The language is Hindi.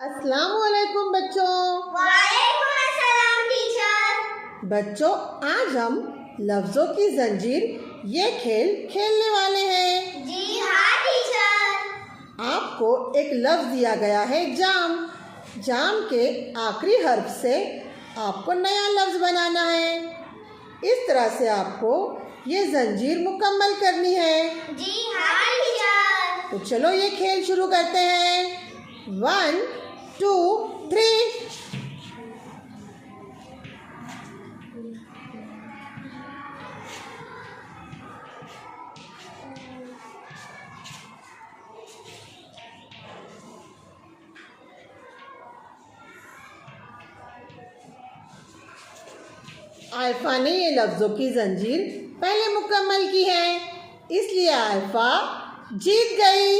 अस्सलामुअलैकुम बच्चों। वालेकुम अस्सलाम टीचर। बच्चों, आज हम लफ्ज़ों की जंजीर ये खेल खेलने वाले हैं। जी हाँ टीचर। आपको एक लफ्ज़ दिया गया है जाम। जाम के आखिरी हर्फ से आपको नया लफ्ज़ बनाना है। इस तरह से आपको ये जंजीर मुकम्मल करनी है। जी हाँ टीचर। तो चलो ये खेल शुरू करते हैं। 1 2 3। आयफा ने ये लफ्ज़ों की जंजीर पहले मुकम्मल की है, इसलिए आयफा जीत गई।